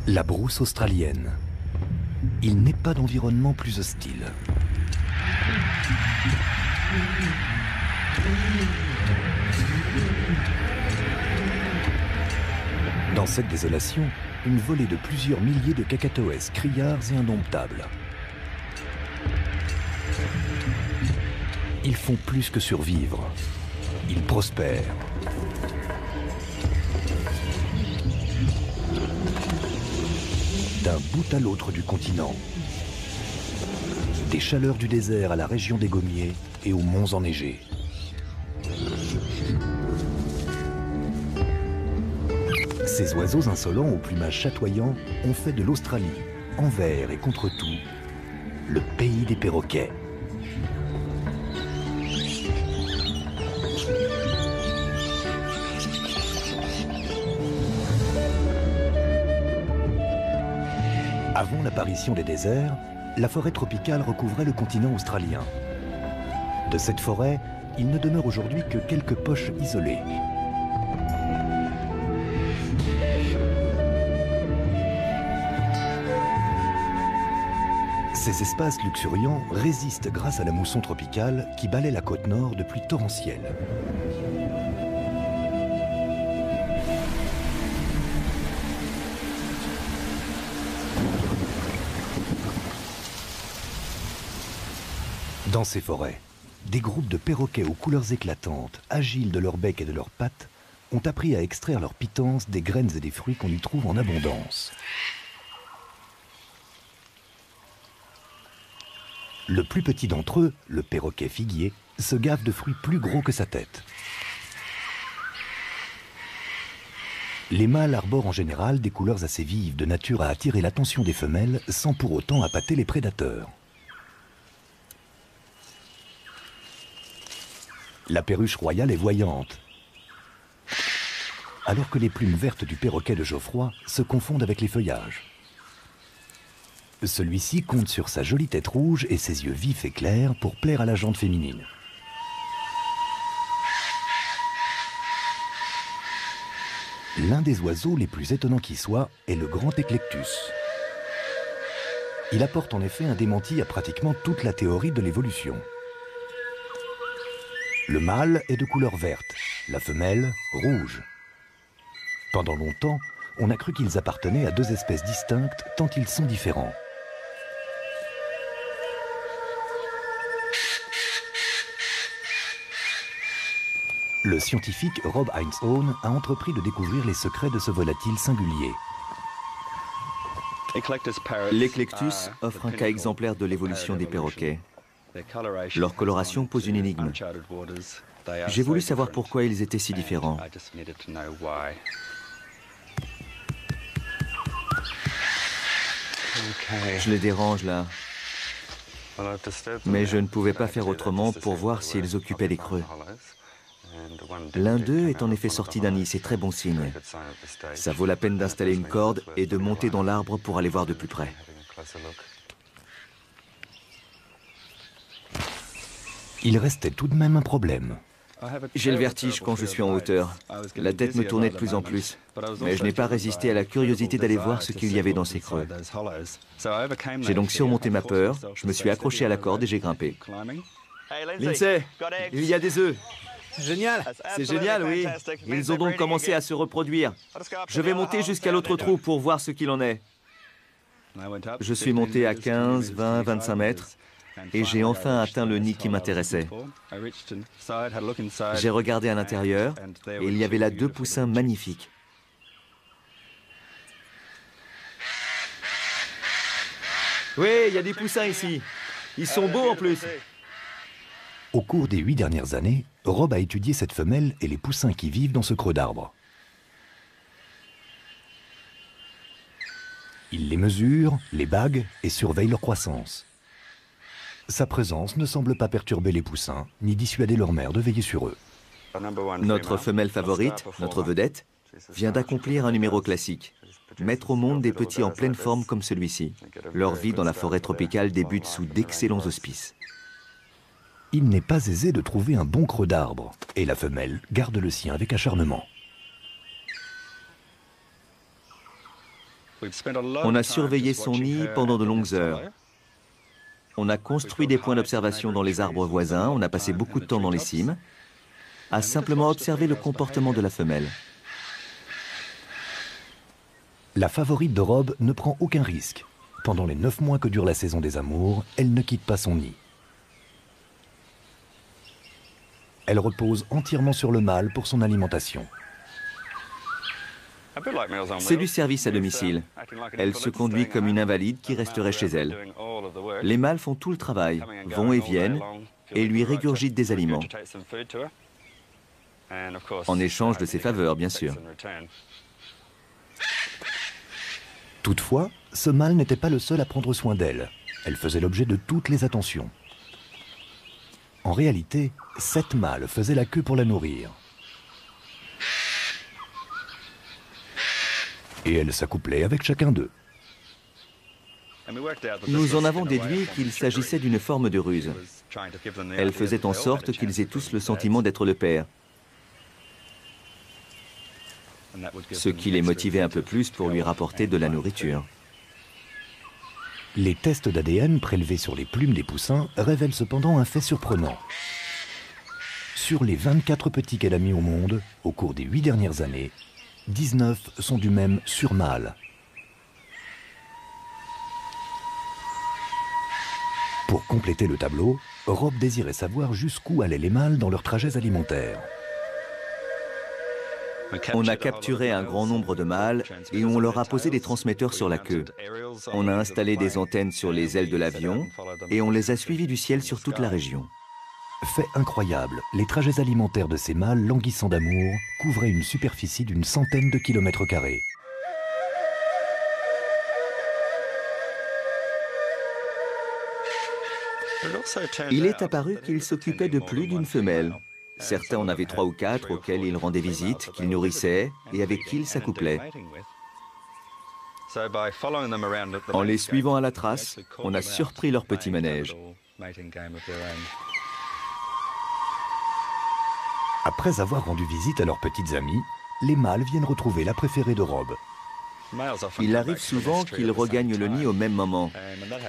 La brousse australienne. Il n'est pas d'environnement plus hostile. Dans cette désolation, une volée de plusieurs milliers de cacatoès criards et indomptables. Ils font plus que survivre. Ils prospèrent. D'un bout à l'autre du continent. Des chaleurs du désert à la région des gommiers et aux monts enneigés. Ces oiseaux insolents au plumage chatoyant ont fait de l'Australie, envers et contre tout, le pays des perroquets. Avant l'apparition des déserts, la forêt tropicale recouvrait le continent australien. De cette forêt, il ne demeure aujourd'hui que quelques poches isolées. Ces espaces luxuriants résistent grâce à la mousson tropicale qui balaie la côte nord de pluies torrentielles. Dans ces forêts, des groupes de perroquets aux couleurs éclatantes, agiles de leur bec et de leurs pattes, ont appris à extraire leur pitance des graines et des fruits qu'on y trouve en abondance. Le plus petit d'entre eux, le perroquet figuier, se gave de fruits plus gros que sa tête. Les mâles arborent en général des couleurs assez vives, de nature à attirer l'attention des femelles sans pour autant appâter les prédateurs. La perruche royale est voyante, alors que les plumes vertes du perroquet de Geoffroy se confondent avec les feuillages. Celui-ci compte sur sa jolie tête rouge et ses yeux vifs et clairs pour plaire à la jante féminine. L'un des oiseaux les plus étonnants qui soit est le grand Eclectus. Il apporte en effet un démenti à pratiquement toute la théorie de l'évolution. Le mâle est de couleur verte, la femelle rouge. Pendant longtemps, on a cru qu'ils appartenaient à deux espèces distinctes tant ils sont différents. Le scientifique Rob Heinz-Hone a entrepris de découvrir les secrets de ce volatile singulier. L'Eclectus offre un cas exemplaire de l'évolution des perroquets. Leur coloration pose une énigme. J'ai voulu savoir pourquoi ils étaient si différents. Je les dérange là. Mais je ne pouvais pas faire autrement pour voir s'ils occupaient les creux. L'un d'eux est en effet sorti d'un nid, c'est très bon signe. Ça vaut la peine d'installer une corde et de monter dans l'arbre pour aller voir de plus près. Il restait tout de même un problème. J'ai le vertige quand je suis en hauteur. La tête me tournait de plus en plus. Mais je n'ai pas résisté à la curiosité d'aller voir ce qu'il y avait dans ces creux. J'ai donc surmonté ma peur, je me suis accroché à la corde et j'ai grimpé. Lindsay, il y a des œufs. Génial! C'est génial, oui. Ils ont donc commencé à se reproduire. Je vais monter jusqu'à l'autre trou pour voir ce qu'il en est. Je suis monté à 15, 20, 25 mètres et j'ai enfin atteint le nid qui m'intéressait. J'ai regardé à l'intérieur et il y avait là deux poussins magnifiques. Oui, il y a des poussins ici. Ils sont beaux en plus. Au cours des 8 dernières années, Rob a étudié cette femelle et les poussins qui vivent dans ce creux d'arbre. Il les mesure, les bague et surveille leur croissance. Sa présence ne semble pas perturber les poussins, ni dissuader leur mère de veiller sur eux. Notre femelle favorite, notre vedette, vient d'accomplir un numéro classique. Mettre au monde des petits en pleine forme comme celui-ci. Leur vie dans la forêt tropicale débute sous d'excellents auspices. Il n'est pas aisé de trouver un bon creux d'arbre, et la femelle garde le sien avec acharnement. On a surveillé son nid pendant de longues heures. On a construit des points d'observation dans les arbres voisins, on a passé beaucoup de temps dans les cimes, à simplement observer le comportement de la femelle. La favorite de Rob ne prend aucun risque. Pendant les 9 mois que dure la saison des amours, elle ne quitte pas son nid. Elle repose entièrement sur le mâle pour son alimentation. C'est du service à domicile. Elle se conduit comme une invalide qui resterait chez elle. Les mâles font tout le travail, vont et viennent, et lui régurgitent des aliments. En échange de ses faveurs, bien sûr. Toutefois, ce mâle n'était pas le seul à prendre soin d'elle. Elle faisait l'objet de toutes les attentions. En réalité, 7 mâles faisaient la queue pour la nourrir. Et elle s'accouplait avec chacun d'eux. Nous en avons déduit qu'il s'agissait d'une forme de ruse. Elle faisait en sorte qu'ils aient tous le sentiment d'être le père. Ce qui les motivait un peu plus pour lui rapporter de la nourriture. Les tests d'ADN prélevés sur les plumes des poussins révèlent cependant un fait surprenant. Sur les 24 petits qu'elle a mis au monde, au cours des 8 dernières années, 19 sont du même surmâle. Pour compléter le tableau, Rob désirait savoir jusqu'où allaient les mâles dans leurs trajets alimentaires. On a capturé un grand nombre de mâles et on leur a posé des transmetteurs sur la queue. On a installé des antennes sur les ailes de l'avion et on les a suivis du ciel sur toute la région. Fait incroyable, les trajets alimentaires de ces mâles languissants d'amour couvraient une superficie d'une centaine de kilomètres carrés. Il est apparu qu'ils s'occupaient de plus d'une femelle. Certains en avaient 3 ou 4 auxquels ils rendaient visite, qu'ils nourrissaient et avec qui ils s'accouplaient. En les suivant à la trace, on a surpris leur petit manège. Après avoir rendu visite à leurs petites amies, les mâles viennent retrouver la préférée de Rob. Il arrive souvent qu'ils regagnent le nid au même moment,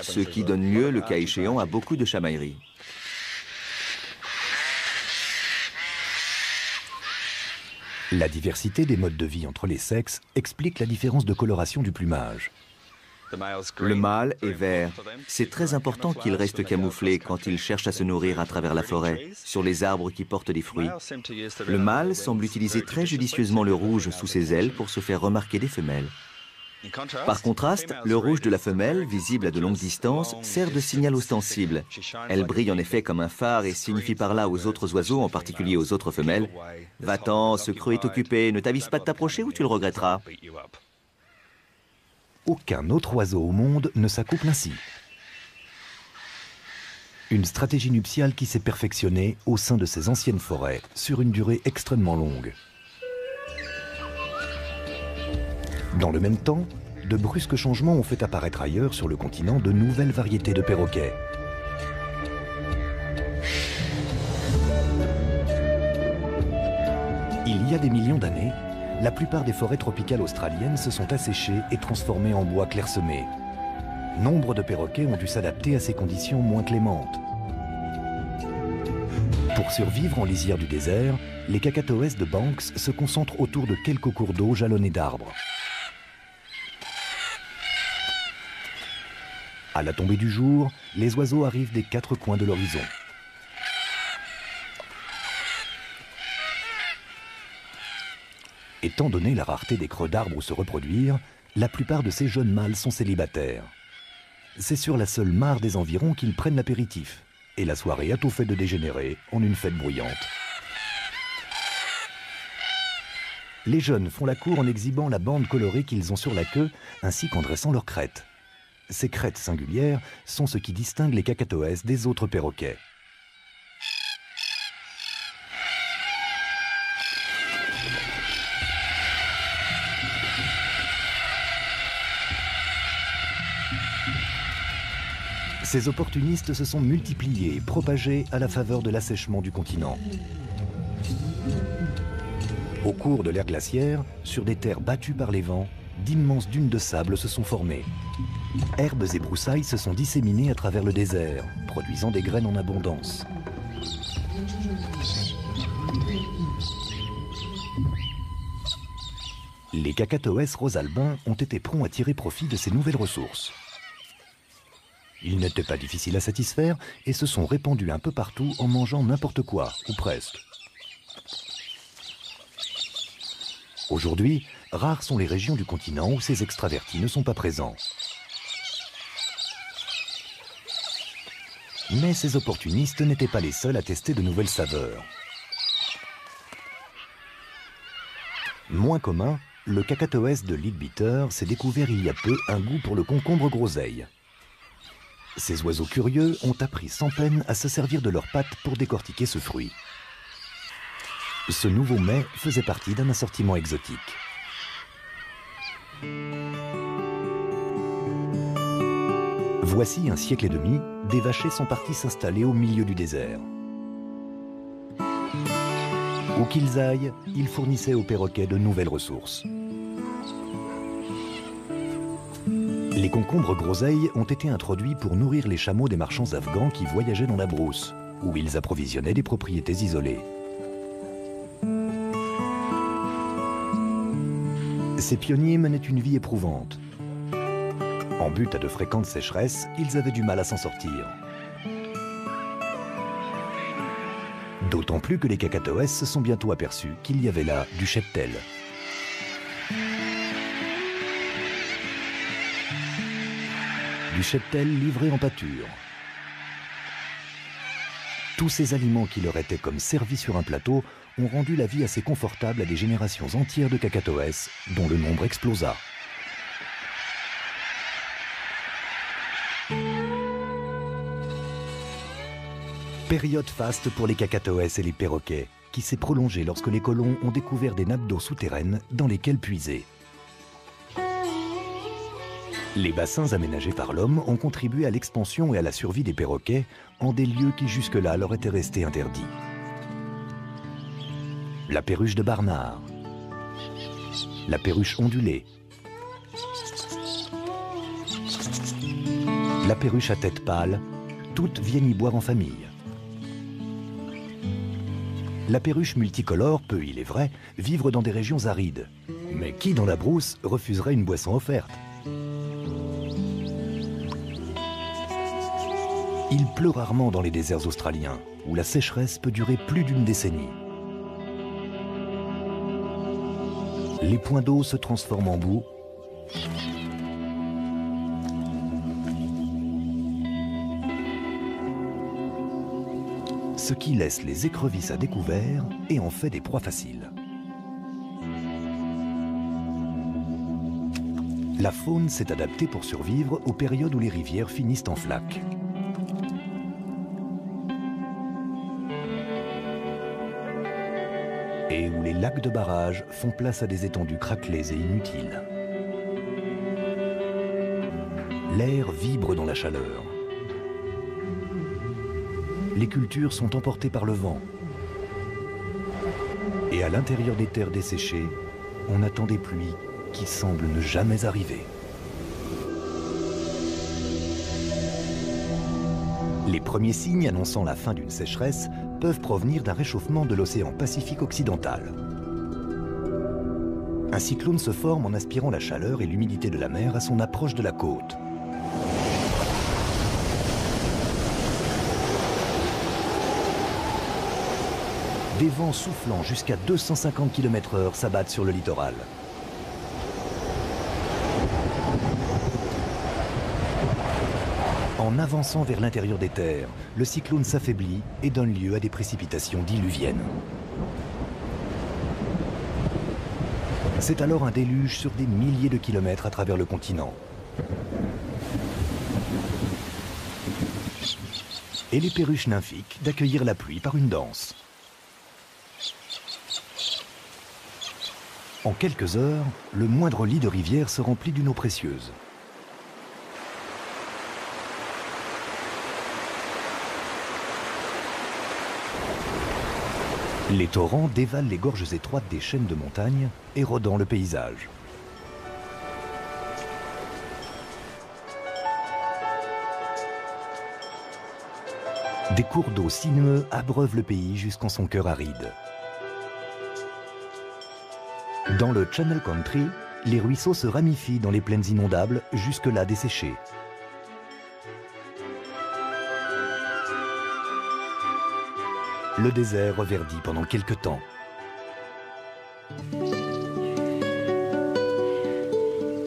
ce qui donne lieu, le cas échéant, à beaucoup de chamailleries. La diversité des modes de vie entre les sexes explique la différence de coloration du plumage. Le mâle est vert. C'est très important qu'il reste camouflé quand il cherche à se nourrir à travers la forêt, sur les arbres qui portent des fruits. Le mâle semble utiliser très judicieusement le rouge sous ses ailes pour se faire remarquer des femelles. Par contraste, le rouge de la femelle, visible à de longues distances, sert de signal ostensible. Elle brille en effet comme un phare et signifie par là aux autres oiseaux, en particulier aux autres femelles, « Va-t'en, ce creux est occupé, ne t'avise pas de t'approcher ou tu le regretteras. » Aucun autre oiseau au monde ne s'accouple ainsi. Une stratégie nuptiale qui s'est perfectionnée au sein de ces anciennes forêts sur une durée extrêmement longue. Dans le même temps, de brusques changements ont fait apparaître ailleurs sur le continent de nouvelles variétés de perroquets. Il y a des millions d'années, la plupart des forêts tropicales australiennes se sont asséchées et transformées en bois clairsemé. Nombre de perroquets ont dû s'adapter à ces conditions moins clémentes. Pour survivre en lisière du désert, les cacatoès de Banks se concentrent autour de quelques cours d'eau jalonnés d'arbres. À la tombée du jour, les oiseaux arrivent des 4 coins de l'horizon. Étant donné la rareté des creux d'arbres où se reproduire, la plupart de ces jeunes mâles sont célibataires. C'est sur la seule mare des environs qu'ils prennent l'apéritif, et la soirée a tout fait de dégénérer en une fête bruyante. Les jeunes font la cour en exhibant la bande colorée qu'ils ont sur la queue, ainsi qu'en dressant leurs crêtes. Ces crêtes singulières sont ce qui distingue les cacatoès des autres perroquets. Ces opportunistes se sont multipliés et propagés à la faveur de l'assèchement du continent. Au cours de l'ère glaciaire, sur des terres battues par les vents, d'immenses dunes de sable se sont formées. Herbes et broussailles se sont disséminées à travers le désert, produisant des graines en abondance. Les cacatoès rosalbins ont été prompts à tirer profit de ces nouvelles ressources. Ils n'étaient pas difficiles à satisfaire et se sont répandus un peu partout en mangeant n'importe quoi, ou presque. Aujourd'hui, rares sont les régions du continent où ces extravertis ne sont pas présents. Mais ces opportunistes n'étaient pas les seuls à tester de nouvelles saveurs. Moins commun, le cacatoès de Leadbeater s'est découvert il y a peu un goût pour le concombre groseille. Ces oiseaux curieux ont appris sans peine à se servir de leurs pattes pour décortiquer ce fruit. Ce nouveau mets faisait partie d'un assortiment exotique. Voici un siècle et demi, des vachers sont partis s'installer au milieu du désert. Où qu'ils aillent, ils fournissaient aux perroquets de nouvelles ressources. Les concombres groseilles ont été introduits pour nourrir les chameaux des marchands afghans qui voyageaient dans la brousse, où ils approvisionnaient des propriétés isolées. Ces pionniers menaient une vie éprouvante. En but à de fréquentes sécheresses, ils avaient du mal à s'en sortir. D'autant plus que les cacatoès se sont bientôt aperçus qu'il y avait là du cheptel. Du cheptel livré en pâture. Tous ces aliments qui leur étaient comme servis sur un plateau ont rendu la vie assez confortable à des générations entières de cacatoès, dont le nombre explosa. Période faste pour les cacatoès et les perroquets, qui s'est prolongée lorsque les colons ont découvert des nappes d'eau souterraines dans lesquelles puiser. Les bassins aménagés par l'homme ont contribué à l'expansion et à la survie des perroquets en des lieux qui jusque-là leur étaient restés interdits. La perruche de Barnard, la perruche ondulée, la perruche à tête pâle, toutes viennent y boire en famille. La perruche multicolore peut, il est vrai, vivre dans des régions arides. Mais qui dans la brousse refuserait une boisson offerte? Il pleut rarement dans les déserts australiens, où la sécheresse peut durer plus d'une décennie. Les points d'eau se transforment en boue. Ce qui laisse les écrevisses à découvert et en fait des proies faciles. La faune s'est adaptée pour survivre aux périodes où les rivières finissent en flaques. Et où les lacs de barrage font place à des étendues craquelées et inutiles. L'air vibre dans la chaleur. Les cultures sont emportées par le vent. Et à l'intérieur des terres desséchées, on attend des pluies qui semblent ne jamais arriver. Les premiers signes annonçant la fin d'une sécheresse peuvent provenir d'un réchauffement de l'océan Pacifique occidental. Un cyclone se forme en aspirant la chaleur et l'humidité de la mer à son approche de la côte. Des vents soufflant jusqu'à 250 km/h s'abattent sur le littoral. En avançant vers l'intérieur des terres, le cyclone s'affaiblit et donne lieu à des précipitations diluviennes. C'est alors un déluge sur des milliers de kilomètres à travers le continent. Et les perruches nymphiques d'accueillir la pluie par une danse. En quelques heures, le moindre lit de rivière se remplit d'une eau précieuse. Les torrents dévalent les gorges étroites des chaînes de montagnes, érodant le paysage. Des cours d'eau sinueux abreuvent le pays jusqu'en son cœur aride. Dans le Channel Country, les ruisseaux se ramifient dans les plaines inondables, jusque-là desséchées. Le désert reverdit pendant quelque temps.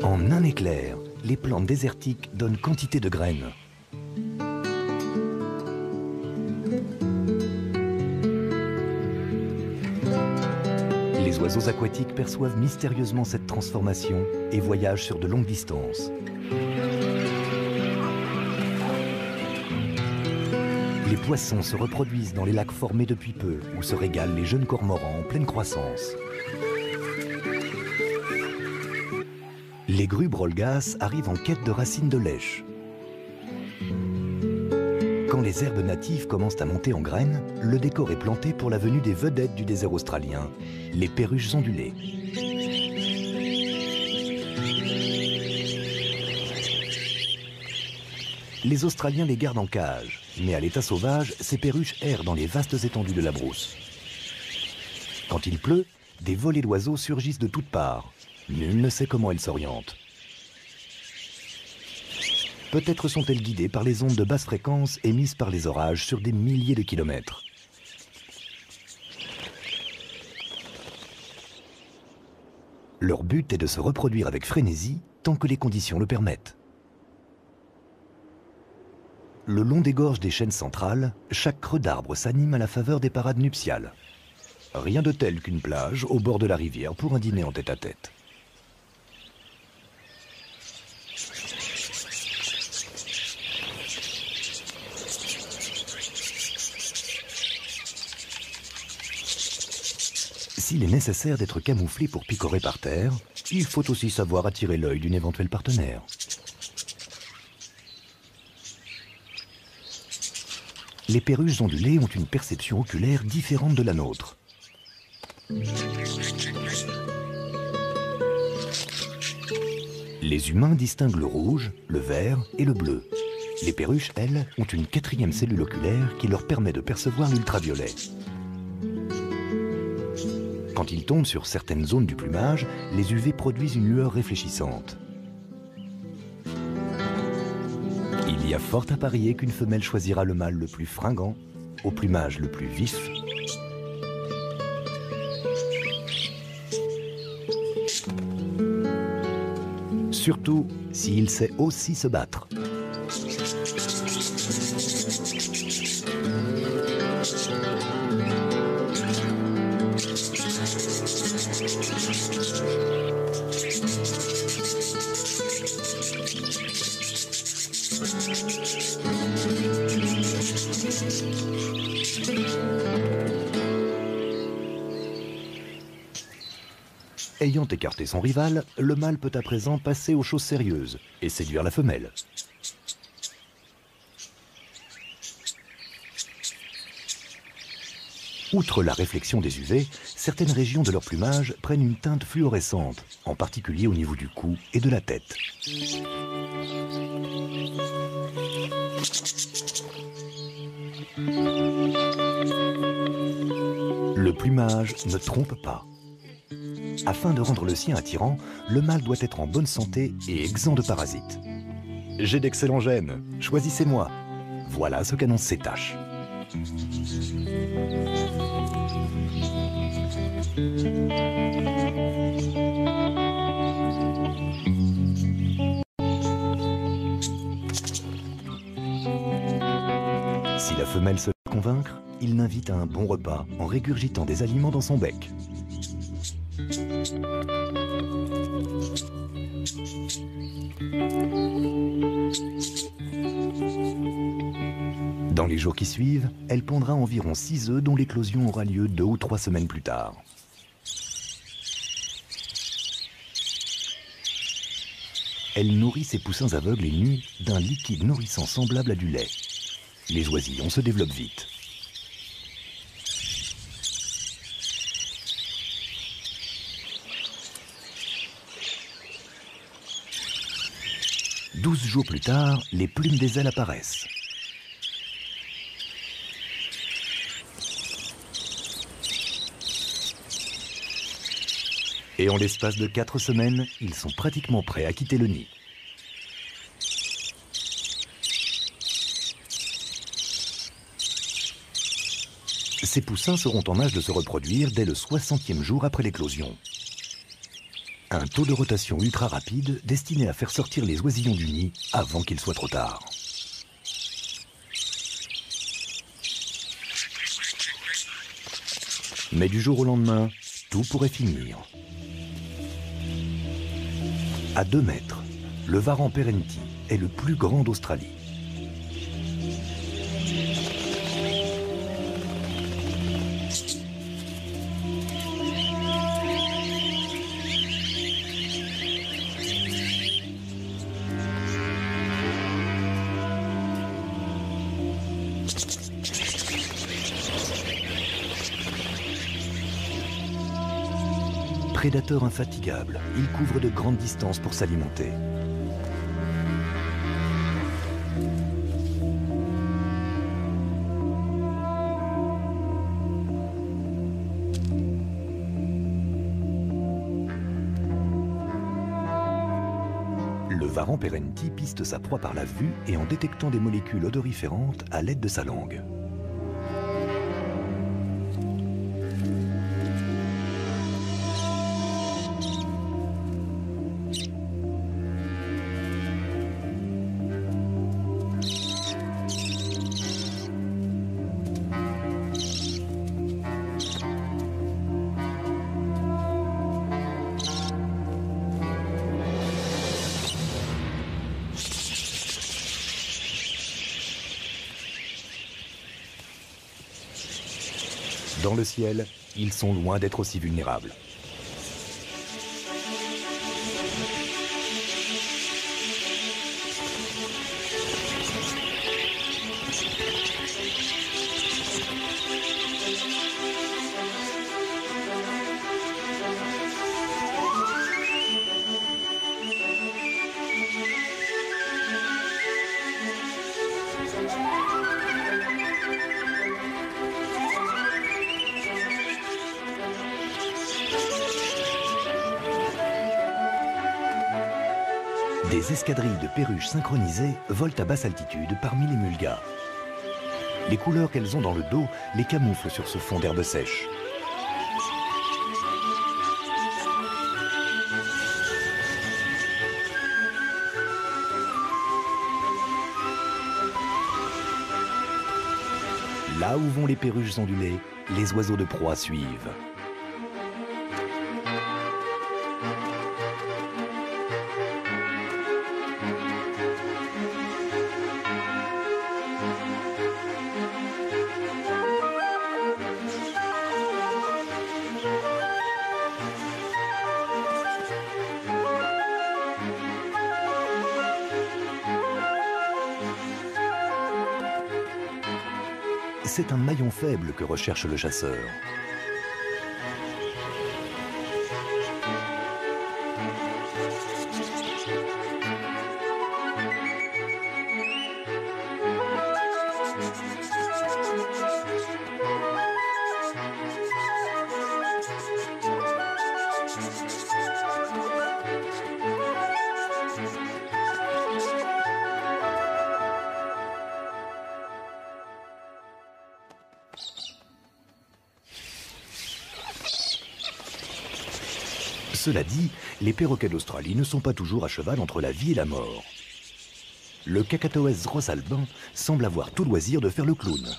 En un éclair, les plantes désertiques donnent quantité de graines. Les oiseaux aquatiques perçoivent mystérieusement cette transformation et voyagent sur de longues distances. Les poissons se reproduisent dans les lacs formés depuis peu, où se régalent les jeunes cormorans en pleine croissance. Les grues brolgas arrivent en quête de racines de lèche. Quand les herbes natives commencent à monter en graines, le décor est planté pour la venue des vedettes du désert australien, les perruches ondulées. Les Australiens les gardent en cage, mais à l'état sauvage, ces perruches errent dans les vastes étendues de la brousse. Quand il pleut, des volées d'oiseaux surgissent de toutes parts. Nul ne sait comment elles s'orientent. Peut-être sont-elles guidées par les ondes de basse fréquence émises par les orages sur des milliers de kilomètres. Leur but est de se reproduire avec frénésie tant que les conditions le permettent. Le long des gorges des chaînes centrales, chaque creux d'arbre s'anime à la faveur des parades nuptiales. Rien de tel qu'une plage au bord de la rivière pour un dîner en tête-à-tête. S'il est nécessaire d'être camouflé pour picorer par terre, il faut aussi savoir attirer l'œil d'une éventuelle partenaire. Les perruches ondulées ont une perception oculaire différente de la nôtre. Les humains distinguent le rouge, le vert et le bleu. Les perruches, elles, ont une quatrième cellule oculaire qui leur permet de percevoir l'ultraviolet. Quand ils tombent sur certaines zones du plumage, les UV produisent une lueur réfléchissante. Il y a fort à parier qu'une femelle choisira le mâle le plus fringant, au plumage le plus vif. Surtout s'il sait aussi se battre. Ayant écarté son rival, le mâle peut à présent passer aux choses sérieuses et séduire la femelle. Outre la réflexion des UV, certaines régions de leur plumage prennent une teinte fluorescente, en particulier au niveau du cou et de la tête. Le plumage ne trompe pas. Afin de rendre le sien attirant, le mâle doit être en bonne santé et exempt de parasites. J'ai d'excellents gènes, choisissez-moi. Voilà ce qu'annoncent ces taches. Si la femelle se laisse convaincre, il l'invite à un bon repas en régurgitant des aliments dans son bec. Dans les jours qui suivent, elle pondra environ 6 œufs dont l'éclosion aura lieu 2 ou 3 semaines plus tard. Elle nourrit ses poussins aveugles et nus d'un liquide nourrissant semblable à du lait. Les oisillons se développent vite. « 12 jours plus tard, les plumes des ailes apparaissent. Et en l'espace de 4 semaines, ils sont pratiquement prêts à quitter le nid. Ces poussins seront en âge de se reproduire dès le 60e jour après l'éclosion. Un taux de rotation ultra rapide destiné à faire sortir les oisillons du nid avant qu'il soit trop tard. Mais du jour au lendemain, tout pourrait finir. À 2 mètres, le Varan perenti est le plus grand d'Australie. Prédateur infatigable, il couvre de grandes distances pour s'alimenter. Le Varan perenti piste sa proie par la vue et en détectant des molécules odoriférantes à l'aide de sa langue. Dans le ciel, ils sont loin d'être aussi vulnérables. Des escadrilles de perruches synchronisées volent à basse altitude parmi les mulgas. Les couleurs qu'elles ont dans le dos les camouflent sur ce fond d'herbe sèche. Là où vont les perruches ondulées, les oiseaux de proie suivent. C'est un maillon faible que recherche le chasseur. Cela dit, les perroquets d'Australie ne sont pas toujours à cheval entre la vie et la mort. Le Cacatoès rosalbin semble avoir tout loisir de faire le clown.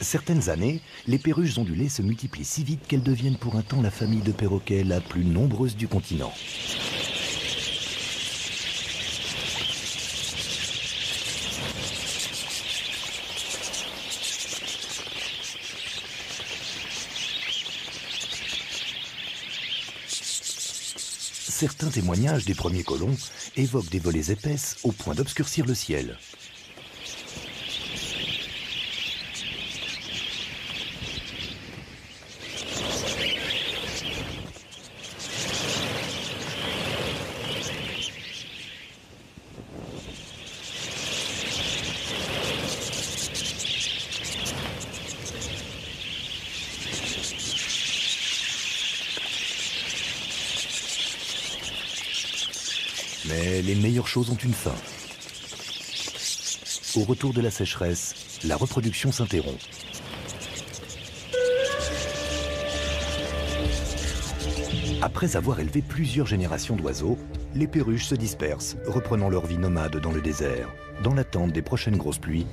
Certaines années, les perruches ondulées se multiplient si vite qu'elles deviennent pour un temps la famille de perroquets la plus nombreuse du continent. certains témoignages des premiers colons évoquent des volées épaisses au point d'obscurcir le ciel. Mais les meilleures choses ont une fin. Au retour de la sécheresse, la reproduction s'interrompt. Après avoir élevé plusieurs générations d'oiseaux, les perruches se dispersent, reprenant leur vie nomade dans le désert, dans l'attente des prochaines grosses pluies,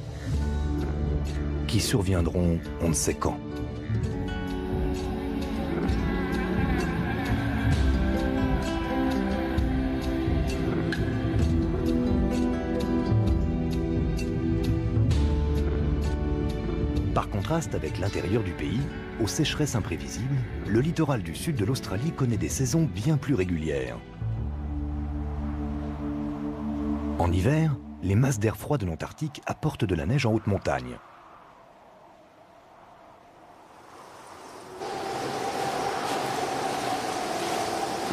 qui surviendront on ne sait quand. Par contraste avec l'intérieur du pays, aux sécheresses imprévisibles, le littoral du sud de l'Australie connaît des saisons bien plus régulières. En hiver, les masses d'air froid de l'Antarctique apportent de la neige en haute montagne.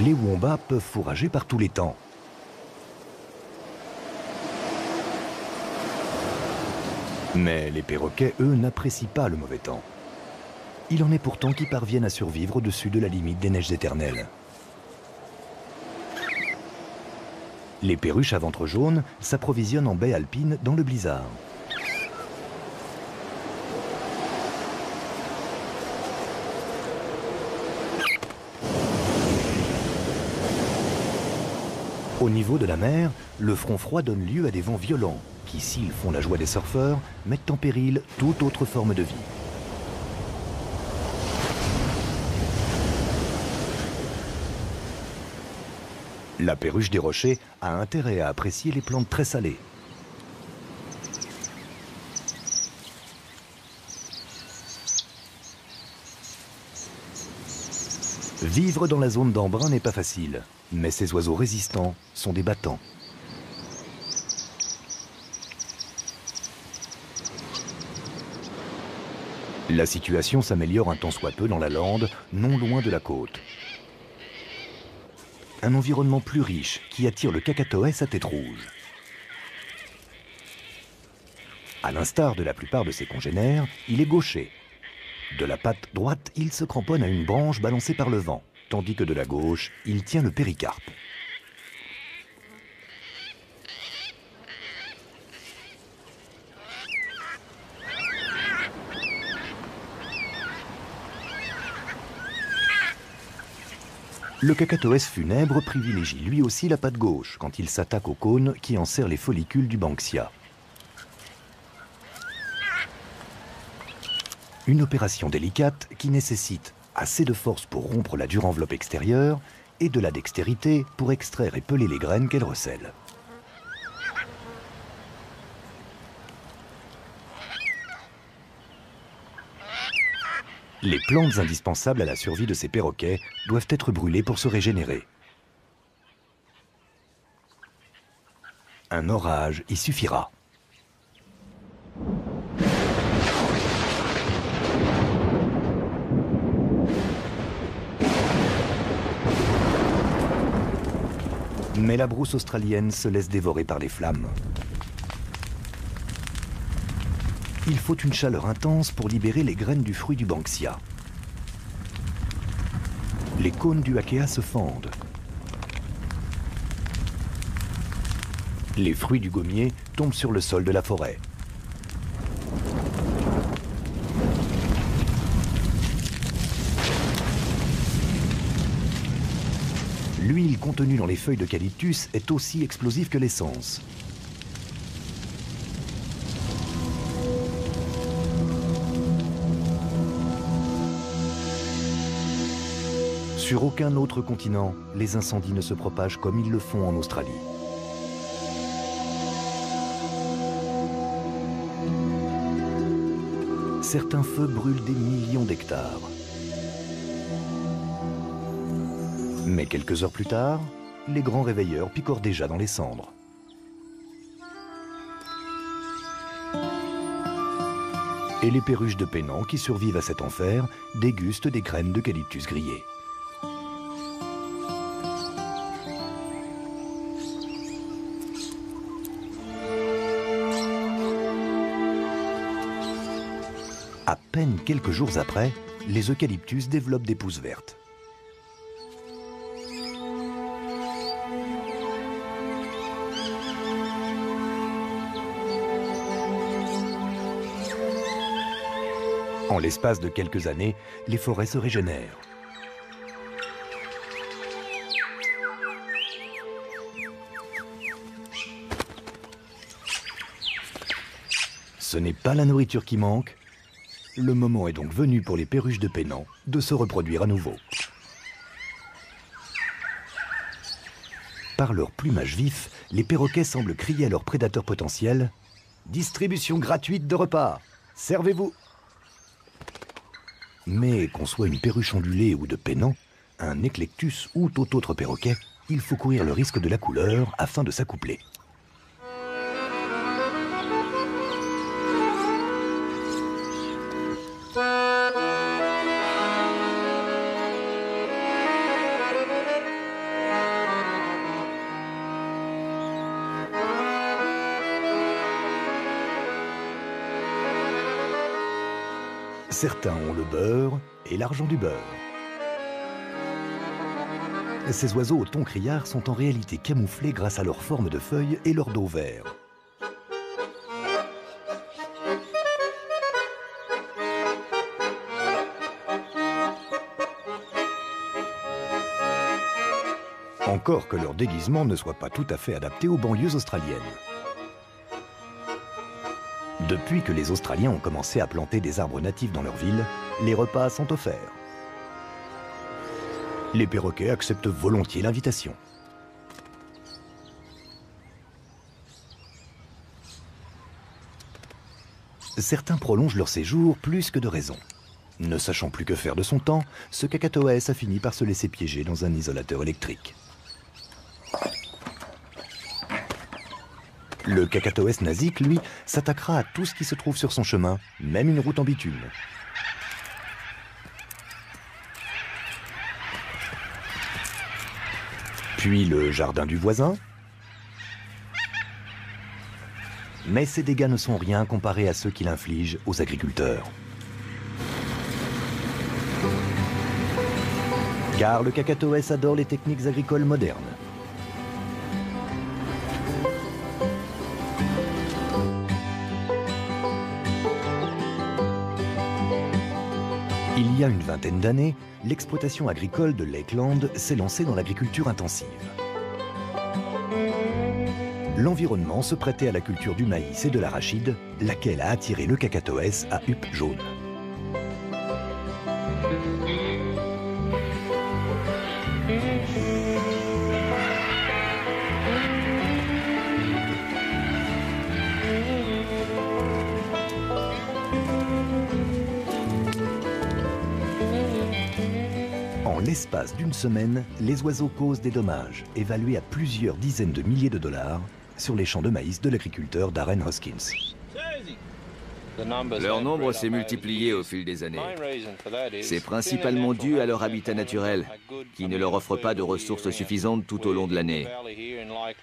Les wombats peuvent fourrager par tous les temps. Mais les perroquets, eux, n'apprécient pas le mauvais temps. Il en est pourtant qui parviennent à survivre au-dessus de la limite des neiges éternelles. Les perruches à ventre jaune s'approvisionnent en baies alpines dans le blizzard. Au niveau de la mer, le front froid donne lieu à des vents violents qui, s'ils font la joie des surfeurs, mettent en péril toute autre forme de vie. La perruche des rochers a intérêt à apprécier les plantes très salées. Vivre dans la zone d'Embrun n'est pas facile, mais ces oiseaux résistants sont des battants. La situation s'améliore un tant soit peu dans la lande, non loin de la côte. Un environnement plus riche qui attire le kakatoès à tête rouge. À l'instar de la plupart de ses congénères, il est gaucher. De la patte droite, il se cramponne à une branche balancée par le vent, tandis que de la gauche, il tient le péricarpe. Le kakatoès funèbre privilégie lui aussi la patte gauche quand il s'attaque au cône qui enserre les follicules du banksia. Une opération délicate qui nécessite assez de force pour rompre la dure enveloppe extérieure et de la dextérité pour extraire et peler les graines qu'elle recèle. Les plantes indispensables à la survie de ces perroquets doivent être brûlées pour se régénérer. Un orage y suffira. Mais la brousse australienne se laisse dévorer par les flammes. Il faut une chaleur intense pour libérer les graines du fruit du banksia. Les cônes du akea se fendent. Les fruits du gommier tombent sur le sol de la forêt. L'huile contenue dans les feuilles d'eucalyptus est aussi explosive que l'essence. Sur aucun autre continent, les incendies ne se propagent comme ils le font en Australie. Certains feux brûlent des millions d'hectares. Mais quelques heures plus tard, les grands réveilleurs picorent déjà dans les cendres. Et les perruches de Penang qui survivent à cet enfer dégustent des graines d'eucalyptus grillées. À peine quelques jours après, les eucalyptus développent des pousses vertes. En l'espace de quelques années, les forêts se régénèrent. Ce n'est pas la nourriture qui manque. Le moment est donc venu pour les perruches de Penang de se reproduire à nouveau. Par leur plumage vif, les perroquets semblent crier à leurs prédateurs potentiels « Distribution gratuite de repas, servez-vous !» Mais qu'on soit une perruche ondulée ou de Penang, un éclectus ou tout autre perroquet, il faut courir le risque de la couleur afin de s'accoupler. Certains ont le beurre et l'argent du beurre. Ces oiseaux au ton criard sont en réalité camouflés grâce à leur forme de feuilles et leur dos vert. Encore que leur déguisement ne soit pas tout à fait adapté aux banlieues australiennes. Depuis que les Australiens ont commencé à planter des arbres natifs dans leur ville, les repas sont offerts. Les perroquets acceptent volontiers l'invitation. Certains prolongent leur séjour plus que de raison. Ne sachant plus que faire de son temps, ce Cacatoès a fini par se laisser piéger dans un isolateur électrique. Le Cacatoès nasique, lui, s'attaquera à tout ce qui se trouve sur son chemin, même une route en bitume. Puis le jardin du voisin. Mais ces dégâts ne sont rien comparés à ceux qu'il inflige aux agriculteurs. Car le Cacatoès adore les techniques agricoles modernes. Il y a une vingtaine d'années, l'exploitation agricole de Lakeland s'est lancée dans l'agriculture intensive. L'environnement se prêtait à la culture du maïs et de l'arachide, laquelle a attiré le Cacatoès à huppe jaune. En l'espace d'une semaine, les oiseaux causent des dommages, évalués à plusieurs dizaines de milliers de dollars, sur les champs de maïs de l'agriculteur Darren Hoskins. Leur nombre s'est multiplié au fil des années. C'est principalement dû à leur habitat naturel, qui ne leur offre pas de ressources suffisantes tout au long de l'année.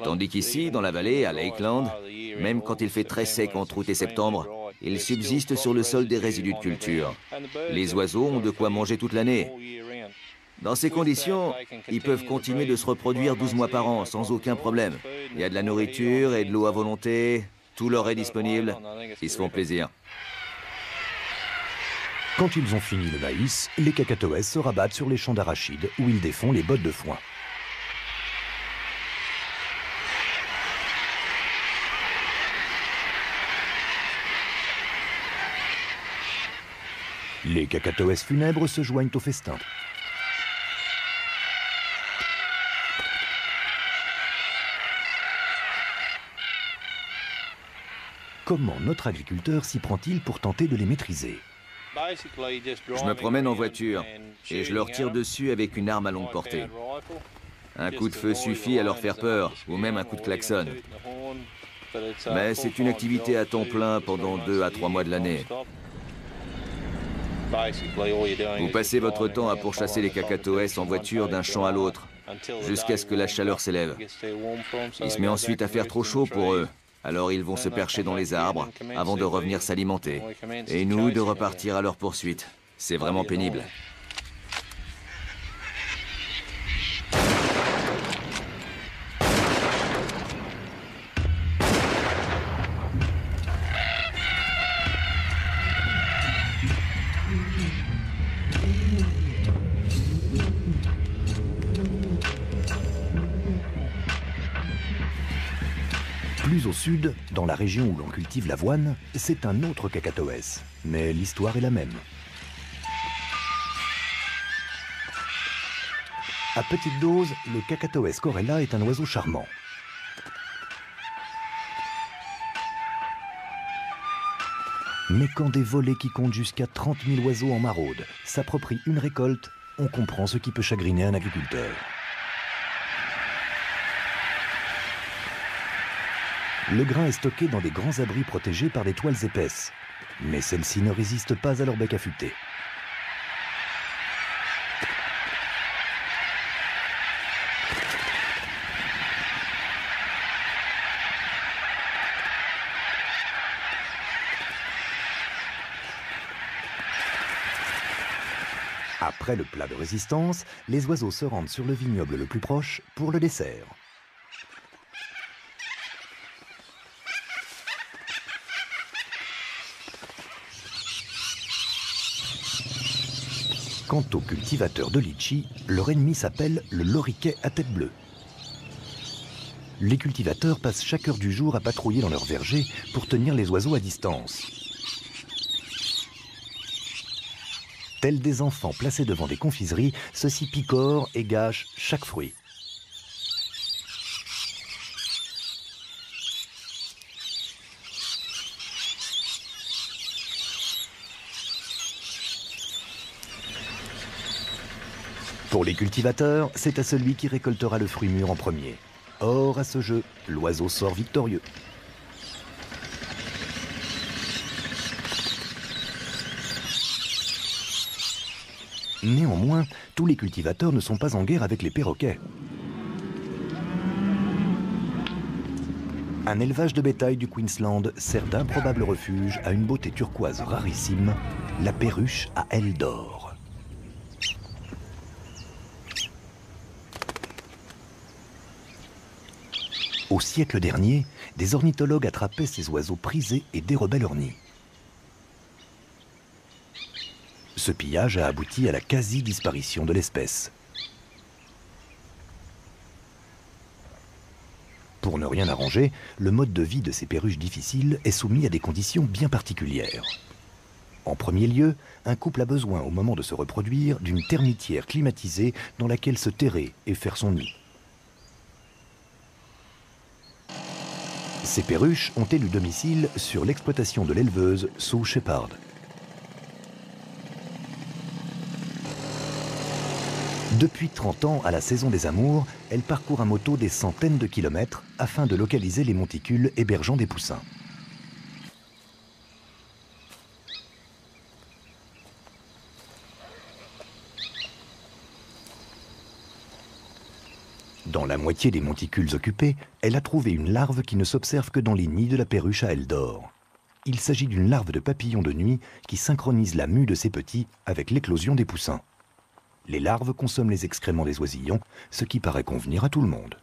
Tandis qu'ici, dans la vallée, à Lakeland, même quand il fait très sec entre août et septembre, ils subsistent sur le sol des résidus de culture. Les oiseaux ont de quoi manger toute l'année. Dans ces conditions, ils peuvent continuer de se reproduire 12 mois par an, sans aucun problème. Il y a de la nourriture et de l'eau à volonté, tout leur est disponible, ils se font plaisir. Quand ils ont fini le maïs, les Cacatoès se rabattent sur les champs d'arachides où ils défont les bottes de foin. Les Cacatoès funèbres se joignent au festin. Comment notre agriculteur s'y prend-il pour tenter de les maîtriser? Je me promène en voiture et je leur tire dessus avec une arme à longue portée. Un coup de feu suffit à leur faire peur, ou même un coup de klaxon. Mais c'est une activité à temps plein pendant 2 à 3 mois de l'année. Vous passez votre temps à pourchasser les cacatoès en voiture d'un champ à l'autre, jusqu'à ce que la chaleur s'élève. Il se met ensuite à faire trop chaud pour eux, alors ils vont se percher dans les arbres avant de revenir s'alimenter. Et nous de repartir à leur poursuite. C'est vraiment pénible. Plus au sud, dans la région où l'on cultive l'avoine, c'est un autre cacatoès. Mais l'histoire est la même. À petite dose, le Cacatoès corella est un oiseau charmant. Mais quand des volées qui comptent jusqu'à 30 000 oiseaux en maraude s'approprient une récolte, on comprend ce qui peut chagriner un agriculteur. Le grain est stocké dans des grands abris protégés par des toiles épaisses. Mais celles-ci ne résistent pas à leur bec affûté. Après le plat de résistance, les oiseaux se rendent sur le vignoble le plus proche pour le dessert. Quant aux cultivateurs de litchi, leur ennemi s'appelle le loriquet à tête bleue. Les cultivateurs passent chaque heure du jour à patrouiller dans leur verger pour tenir les oiseaux à distance. Tels des enfants placés devant des confiseries, ceux-ci picorent et gâchent chaque fruit. Pour les cultivateurs, c'est à celui qui récoltera le fruit mûr en premier. Or, à ce jeu, l'oiseau sort victorieux. Néanmoins, tous les cultivateurs ne sont pas en guerre avec les perroquets. Un élevage de bétail du Queensland sert d'improbable refuge à une beauté turquoise rarissime, la perruche à ailes d'or. Au siècle dernier, des ornithologues attrapaient ces oiseaux prisés et dérobaient leurs nids. Ce pillage a abouti à la quasi-disparition de l'espèce. Pour ne rien arranger, le mode de vie de ces perruches difficiles est soumis à des conditions bien particulières. En premier lieu, un couple a besoin, au moment de se reproduire, d'une termitière climatisée dans laquelle se terrer et faire son nid. Ces perruches ont élu domicile sur l'exploitation de l'éleveuse Sue Shepherd. Depuis 30 ans, à la saison des amours, elle parcourt à moto des centaines de kilomètres afin de localiser les monticules hébergeant des poussins. Dans la moitié des monticules occupés, elle a trouvé une larve qui ne s'observe que dans les nids de la perruche à ailes d'or. Il s'agit d'une larve de papillon de nuit qui synchronise la mue de ses petits avec l'éclosion des poussins. Les larves consomment les excréments des oisillons, ce qui paraît convenir à tout le monde.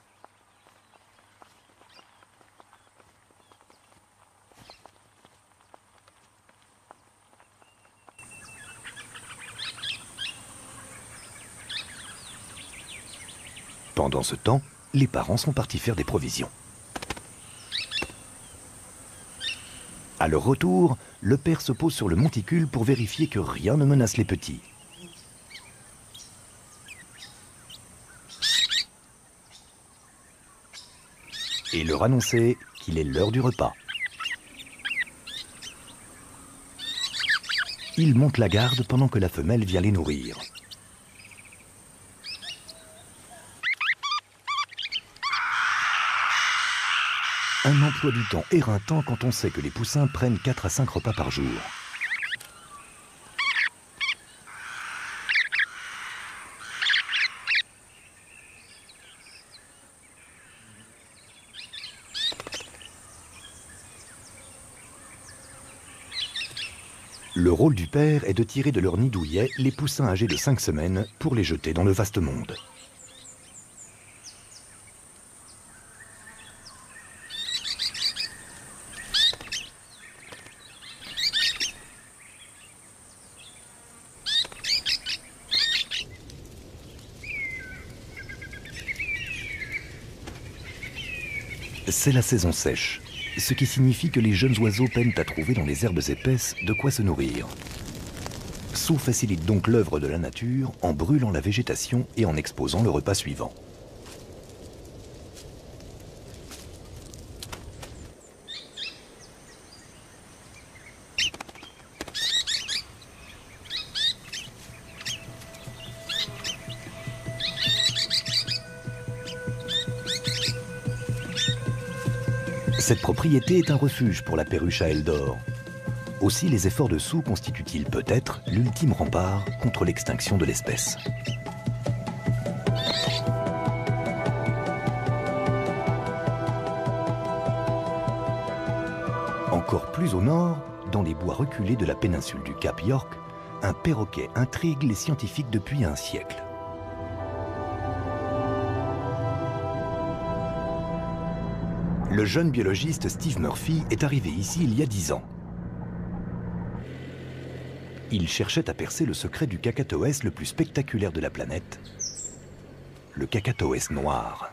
Pendant ce temps, les parents sont partis faire des provisions. À leur retour, le père se pose sur le monticule pour vérifier que rien ne menace les petits. Et leur annoncer qu'il est l'heure du repas. Il monte la garde pendant que la femelle vient les nourrir. Un emploi du temps éreintant quand on sait que les poussins prennent 4 à 5 repas par jour. Le rôle du père est de tirer de leur nid douillet les poussins âgés de 5 semaines pour les jeter dans le vaste monde. C'est la saison sèche, ce qui signifie que les jeunes oiseaux peinent à trouver dans les herbes épaisses de quoi se nourrir. Sceaux facilite donc l'œuvre de la nature en brûlant la végétation et en exposant le repas suivant. Cette propriété est un refuge pour la perruche à ailes d'or. Aussi les efforts de Sue constituent-ils peut-être l'ultime rempart contre l'extinction de l'espèce. Encore plus au nord, dans les bois reculés de la péninsule du Cap York, un perroquet intrigue les scientifiques depuis un siècle. Le jeune biologiste Steve Murphy est arrivé ici il y a 10 ans. Il cherchait à percer le secret du kakatoès le plus spectaculaire de la planète, le kakatoès noir.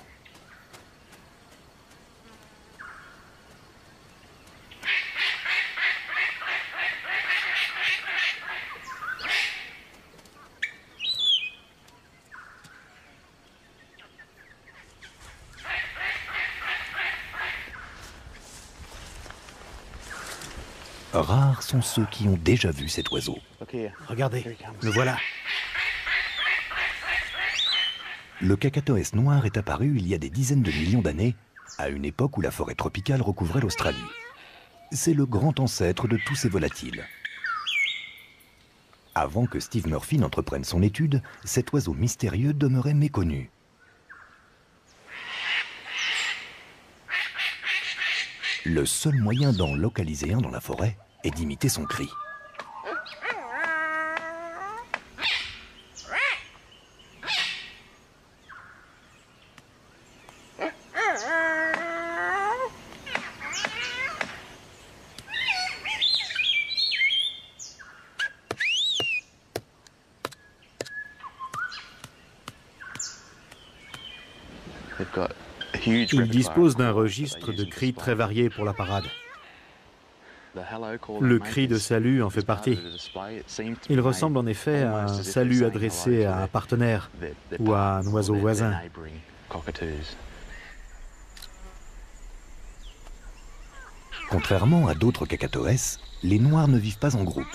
Rares sont ceux qui ont déjà vu cet oiseau. Regardez, le voilà. Le kakatoès noir est apparu il y a des dizaines de millions d'années, à une époque où la forêt tropicale recouvrait l'Australie. C'est le grand ancêtre de tous ces volatiles. Avant que Steve Murphy n'entreprenne son étude, cet oiseau mystérieux demeurait méconnu. Le seul moyen d'en localiser un dans la forêt est d'imiter son cri. Il dispose d'un registre de cris très varié pour la parade. Le cri de salut en fait partie. Il ressemble en effet à un salut adressé à un partenaire ou à un oiseau voisin. Contrairement à d'autres kakatoès, les noirs ne vivent pas en groupe.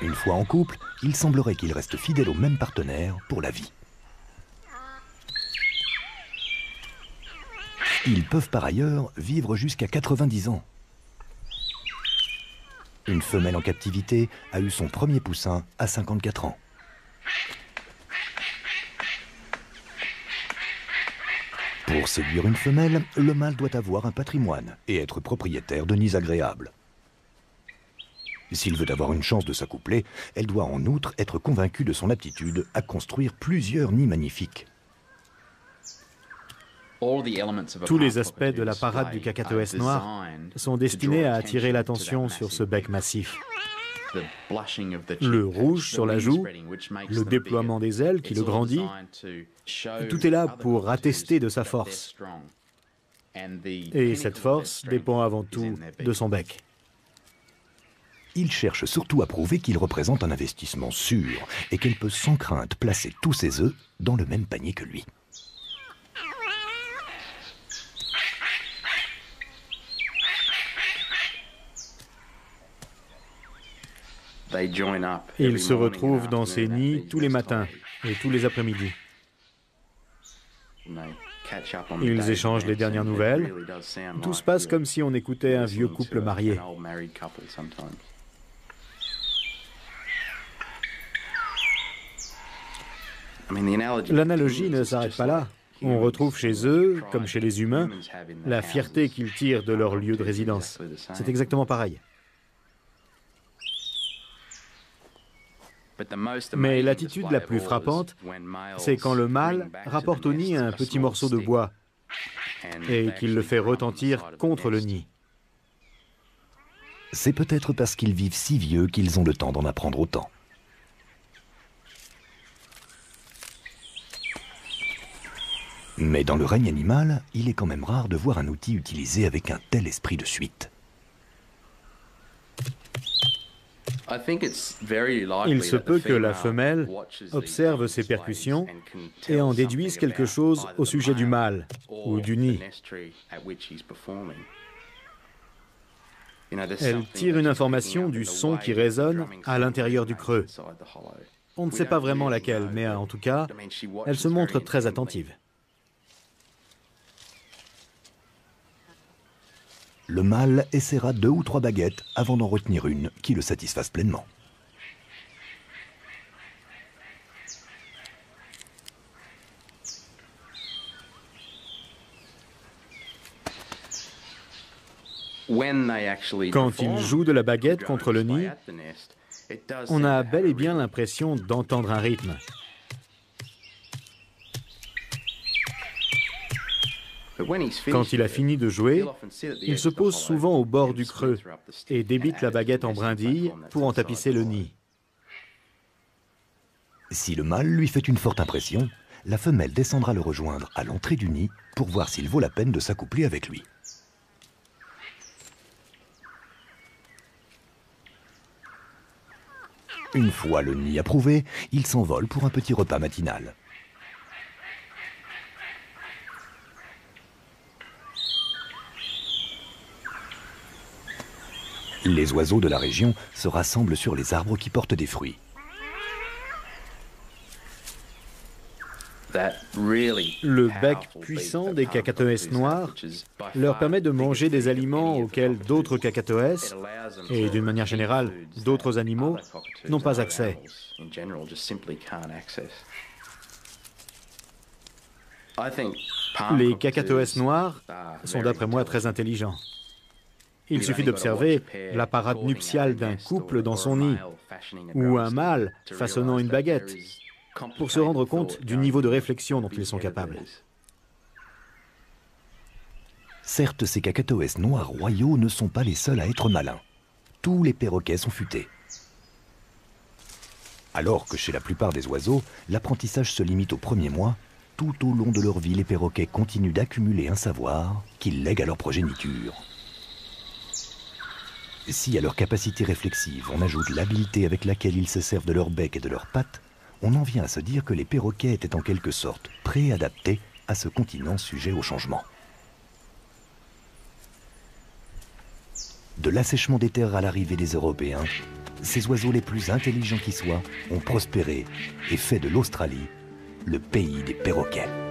Une fois en couple, il semblerait qu'ils restent fidèles au même partenaire pour la vie. Ils peuvent par ailleurs vivre jusqu'à 90 ans. Une femelle en captivité a eu son premier poussin à 54 ans. Pour séduire une femelle, le mâle doit avoir un patrimoine et être propriétaire de nids agréables. S'il veut avoir une chance de s'accoupler, elle doit en outre être convaincue de son aptitude à construire plusieurs nids magnifiques. Tous les aspects de la parade du kakatoès noir sont destinés à attirer l'attention sur ce bec massif. Le rouge sur la joue, le déploiement des ailes qui le grandit, tout est là pour attester de sa force. Et cette force dépend avant tout de son bec. Il cherche surtout à prouver qu'il représente un investissement sûr et qu'elle peut sans crainte placer tous ses œufs dans le même panier que lui. Ils se retrouvent dans ces nids tous les matins et tous les après-midi. Ils échangent les dernières nouvelles. Tout se passe comme si on écoutait un vieux couple marié. L'analogie ne s'arrête pas là. On retrouve chez eux, comme chez les humains, la fierté qu'ils tirent de leur lieu de résidence. C'est exactement pareil. Mais l'attitude la plus frappante, c'est quand le mâle rapporte au nid un petit morceau de bois et qu'il le fait retentir contre le nid. C'est peut-être parce qu'ils vivent si vieux qu'ils ont le temps d'en apprendre autant. Mais dans le règne animal, il est quand même rare de voir un outil utilisé avec un tel esprit de suite. Il se peut que la femelle observe ses percussions et en déduise quelque chose au sujet du mâle ou du nid. Elle tire une information du son qui résonne à l'intérieur du creux. On ne sait pas vraiment laquelle, mais en tout cas, elle se montre très attentive. Le mâle essaiera 2 ou 3 baguettes avant d'en retenir une qui le satisfasse pleinement. Quand il joue de la baguette contre le nid, on a bel et bien l'impression d'entendre un rythme. Quand il a fini de jouer, il se pose souvent au bord du creux et débite la baguette en brindilles pour en tapisser le nid. Si le mâle lui fait une forte impression, la femelle descendra le rejoindre à l'entrée du nid pour voir s'il vaut la peine de s'accoupler avec lui. Une fois le nid approuvé, il s'envole pour un petit repas matinal. Les oiseaux de la région se rassemblent sur les arbres qui portent des fruits. Le bec puissant des cacatoès noirs leur permet de manger des aliments auxquels d'autres cacatoès, et d'une manière générale d'autres animaux, n'ont pas accès. Les cacatoès noirs sont d'après moi très intelligents. Il suffit d'observer la parade nuptiale d'un couple dans son nid, ou un mâle façonnant une baguette, pour se rendre compte du niveau de réflexion dont ils sont capables. Certes, ces cacatoès noirs royaux ne sont pas les seuls à être malins. Tous les perroquets sont futés. Alors que chez la plupart des oiseaux, l'apprentissage se limite aux premiers mois, tout au long de leur vie, les perroquets continuent d'accumuler un savoir qu'ils lèguent à leur progéniture. Si à leur capacité réflexive, on ajoute l'habileté avec laquelle ils se servent de leur bec et de leurs pattes, on en vient à se dire que les perroquets étaient en quelque sorte préadaptés à ce continent sujet au changement. De l'assèchement des terres à l'arrivée des Européens, ces oiseaux les plus intelligents qui soient ont prospéré et fait de l'Australie le pays des perroquets.